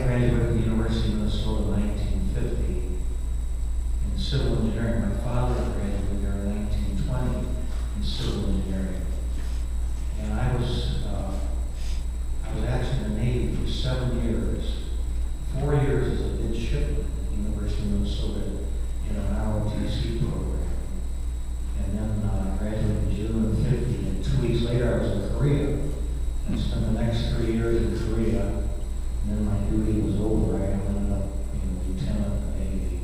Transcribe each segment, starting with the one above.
graduated from the University of Minnesota in 1950 in civil engineering. My father graduated there in 1920 in civil engineering. And I was actually in the Navy for 7 years, 4 years as a midshipman at the University of Minnesota in an ROTC program. And then I graduated in June of 50, and 2 weeks later I was in Korea. I spent the next 3 years in Korea, and then my duty was over. I ended up being a lieutenant in the Navy.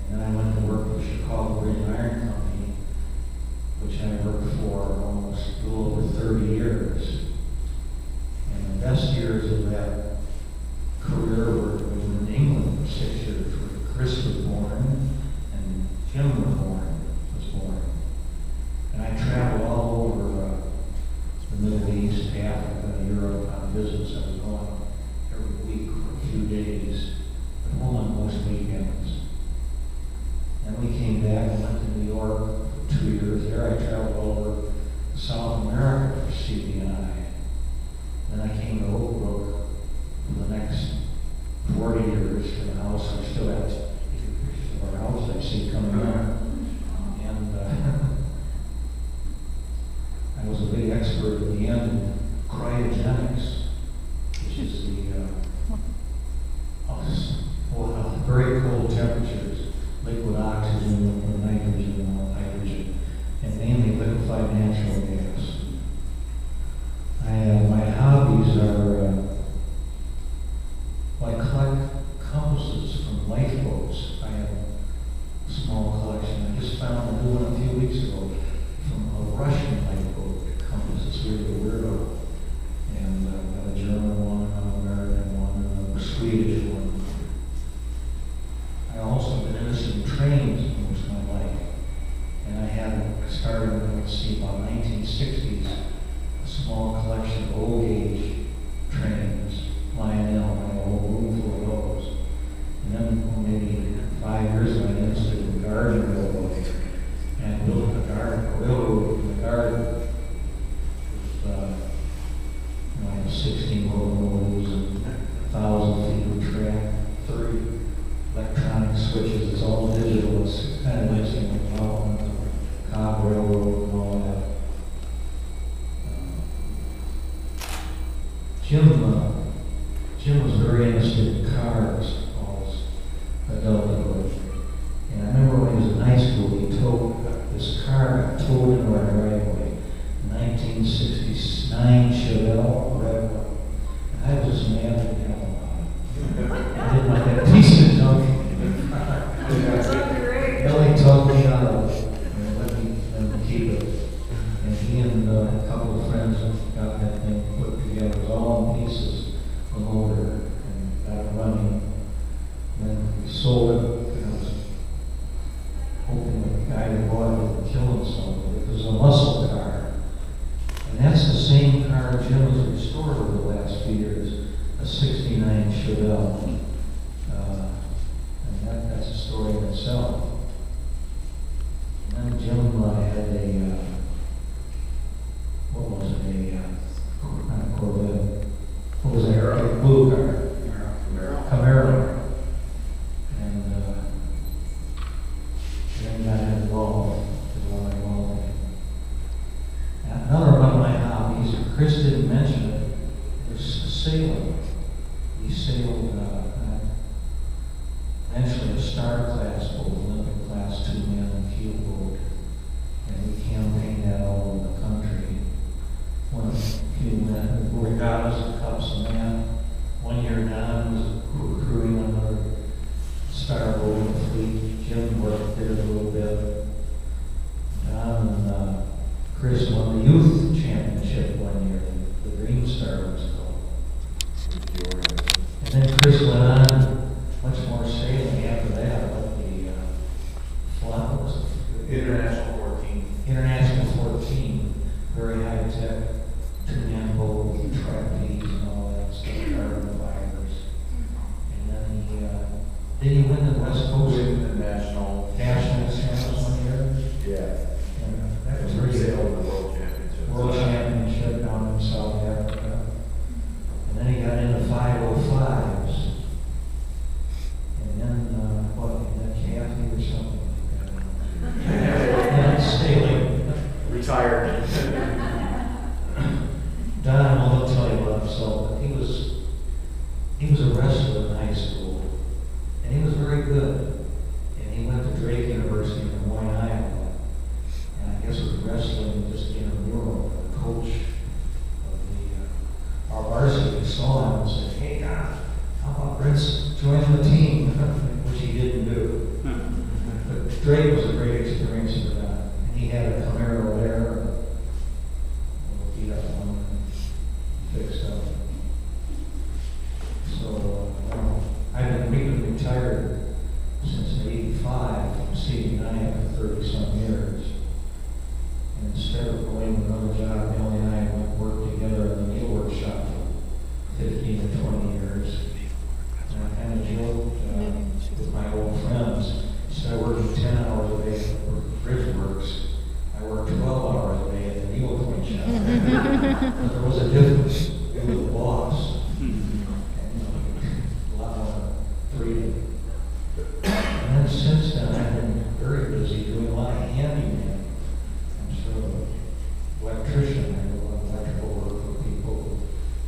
And then I went to work for Chicago Bridge and Iron Company, which I worked for almost a little over 30 years. And the best years of that career were in England for 6 years, where Chris was born and Jim was born. And I traveled all over the Middle East, Africa, Europe on business. I was gone every week for a few days, but home on most weekends. And we came back and went to New York for 2 years. There I traveled all over South America for CB&I. Then I came to Oak Brook for the next 40 years to the house. We still have pictures of our house I see coming up. And I was a big expert at the end in cryogenics, which is the very cold temperatures, liquid oxygen, liquid nitrogen, and hydrogen, and mainly liquefied natural gas. My hobbies are, I collect compasses from lifeboats. I have a small collection. I just found a new one a few weeks ago from a Russian lifeboat compass. It's really a weirdo. And I've got a German one, an American one, and a Swedish one. I also have been interested in trains most of my life. And I had started, let's see, about 1960s, a small collection of old gauge trains, Lionel. I had a whole room full of those. And then maybe 5 years ago, I got interested in garden railroad. And built a railroad in the garden. I have 16 locomotives and 1,000 feet of track, 30 electronic switches. It's all digital. It's kind of nice thing with the Cobb Railroad and all that. Jim was very interested in cars all his adulthood. And I remember when he was in high school, his car got towed into our driveway. 1969 Chevelle red one. And I was just mad at him about it. I didn't like that piece of junk. Billy told me out of it and let me keep it. And he and a couple of friends got that thing put together. It was all in pieces, the motor, and got it running. And then we sold it. Hoping the guy who bought it would kill himself. It was a muscle car. And that's the same car Jim has restored over the last few years, a 69 Chevelle. And that's a story in itself. And then Jim had not a Corvette. What was it? A blue car. Camaro. And then got involved with all my involvement. Another one of my hobbies, Chris didn't mention it, is sailing. He sailed eventually a Star class boat, Olympic class 2-man keel boat, and we campaigned that all over the country. Won a few regattas and cups of man. 1 year Don was crewing another Star boat in the fleet. Jim worked there a little bit. Don and Chris won the youth championship 1 year, the Green Star was called. And then Chris went on much more sailing after that, like the International 14, very high tech, 2-man boat with trapeze and all that stuff, carbon fibers. And then did he win the West Coast? Win the national champions 1 year? Yeah. And that was pretty good. Sailed the World Championship. World Championship down in South Africa. And then he got into 505. he was a wrestler in high school, and he was very good. And he went to Drake University in Des Moines, Iowa. And I guess it was wrestling just in a mural. The coach of our varsity saw him and said, "Hey, how about Prince joining the team?" Which he didn't do. But Drake was a great experience for that. And he had a Camaro there, beat up one, fixed up. So, we've been retired since '85 from CD9 for 30-some years. And instead of going to another job, Melanie and I went work together in the meal workshop for 15 or 20 years. And I kind of joked with my old friends, instead of working 10 hours a day at Bridgeworks, I worked 12 hours a day at the Needle Point shop. But there was a difference. It was the boss. And, a lot more freedom. And then since then, I've been very busy doing a lot of handyman. I'm sort of an electrician. I do a lot of electrical work for people,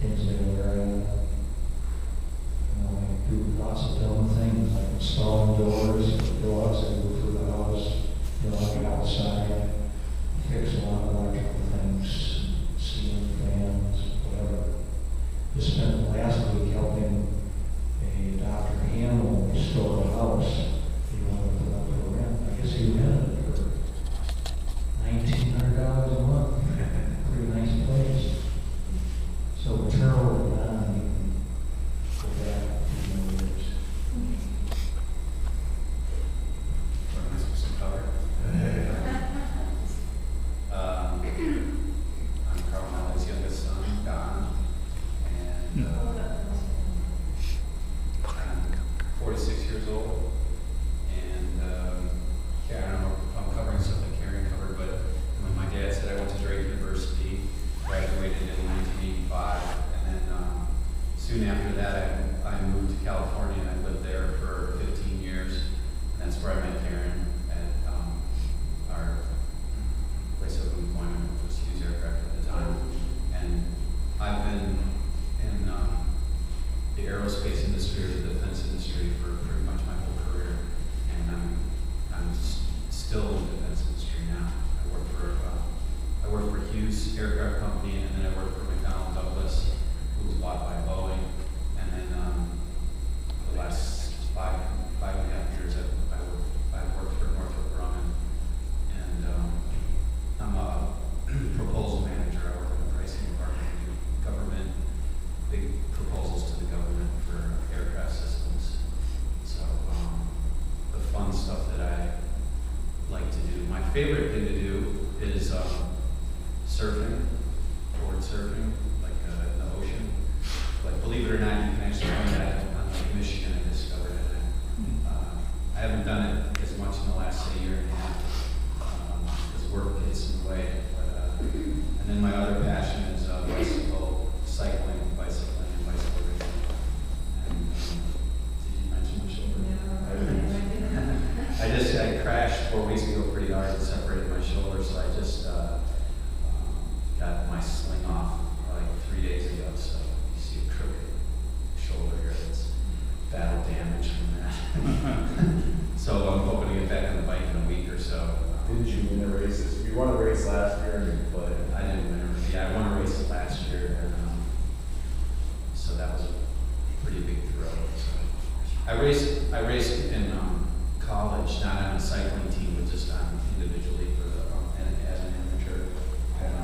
things in the area. I do lots of dumb things like installing doors for dogs. I do for the house, like outside. Fix a lot of electrical things, ceiling fans, whatever. Just spent last week helping a Dr. Hamill restore a house. He wanted to put up for rent. I guess he rented it for $1,900 a month. Pretty nice place. So the turnover down, you can go back a few more years. I'm Carl Malley's youngest son, Don, and I'm 46 years old. And I don't know if I'm covering something Karen covered, but when my dad said I went to Drake University, graduated in 1985, and then soon after that I moved to California and I lived there for 15 years. And that's where I met Karen at our place of employment, which was Hughes Aircraft at the time. And I've been in the aerospace industry or the defense industry for pretty much my whole career. And I'm still in the defense industry now. I work for Hughes Aircraft Company, and then I work for McDonnell Douglas, who was bought by Boeing. And then the last five and a half years I've worked for Northrop Grumman. And I'm a proposal manager. I work in the pricing department. I do government, big proposals to the government for aircraft systems. So the fun stuff that I like to do. My favorite thing to do is surfing, board surfing, like in the ocean. Like, believe it or not, you can actually find that on Lake Michigan. I discovered it. I haven't done it as much in the last, say, year and a half. Because work gets in the way. But, and then my other passion is bicycling, and bicycle racing. And did you mention my shoulder? No. I crashed 4 weeks ago pretty hard and separated my shoulder, so I just got my sling off like 3 days ago. So you see a crooked shoulder here that's battle damage from that. So I'm hoping to get back on the bike in a week or so. Didn't you win the races? You won a race last year and you played. I didn't win it. Yeah, I won a race last year, and so that was a pretty big thrill. So I raced in college, not on a cycling team, but just on individually for as an amateur. And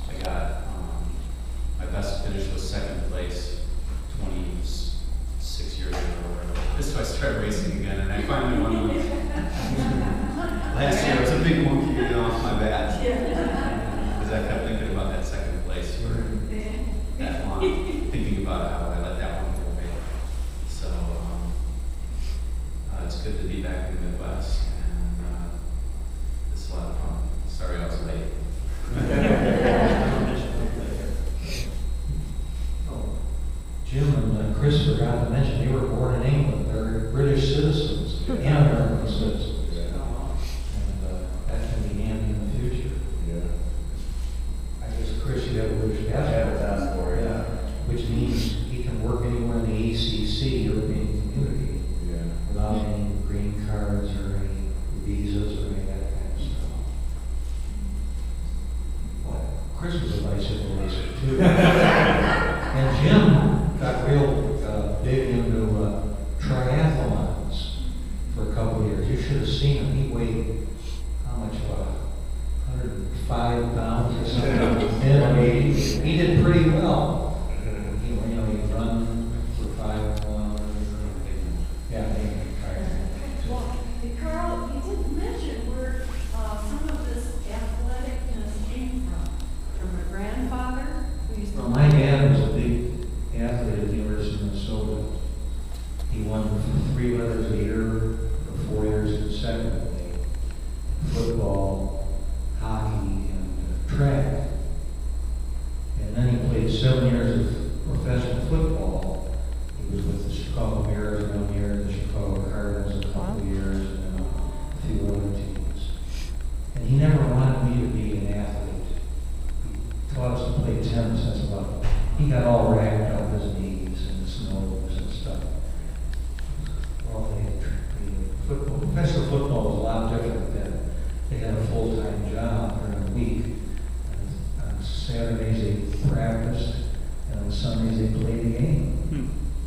I got my best finish was second place, 26 years ago. So I started racing again, and I finally won one. Last year was a big monkey getting off my back. Because I kept thinking about that second place for that long, thinking about how I let that one go away. So it's good to be back in the Midwest, and it's a lot of fun. Sorry I was late. Jim and Chris forgot to mention they were born in England. They're British citizens and American citizens. And that can be handy in the future. Yeah. I guess, Chris, you have a British I have a passport. passport, yeah. Which means he can work big into triathlons for a couple of years. You should have seen him. He weighed, how much, 105 pounds or something. And he did pretty well. He run for 5 kilometers. Yeah, Well, Carl, you didn't mention where some of this athleticness came from a grandfather who used to. Well, my dad was a big athlete at the University of Minnesota. He won 3 letters a year for 4 years consecutively. Football, hockey, and track. And then he played 7 years of professional football. He was with the Chicago Bears 1 year, the Chicago Cardinals a couple of years, and then a few other teams. And he never wanted me to be an athlete. He taught us to play tennis. That's about it. He got all racked up his knees and his nose and stuff. Well, the football, professional football was a lot different then. They had a full-time job during the week. And on Saturdays they practiced, and on Sundays they played the game.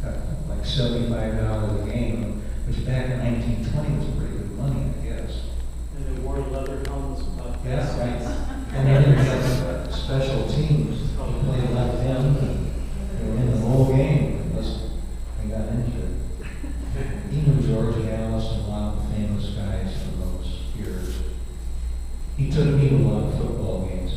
Got like $75 a game, which back in 1920 was pretty good money, I guess. And they wore leather helmets. Yeah, right. And then they had special teams. They played left end. They were in the whole game unless they got injured. He knew George Halas and a lot of famous guys from those years. He took me to a lot of football games,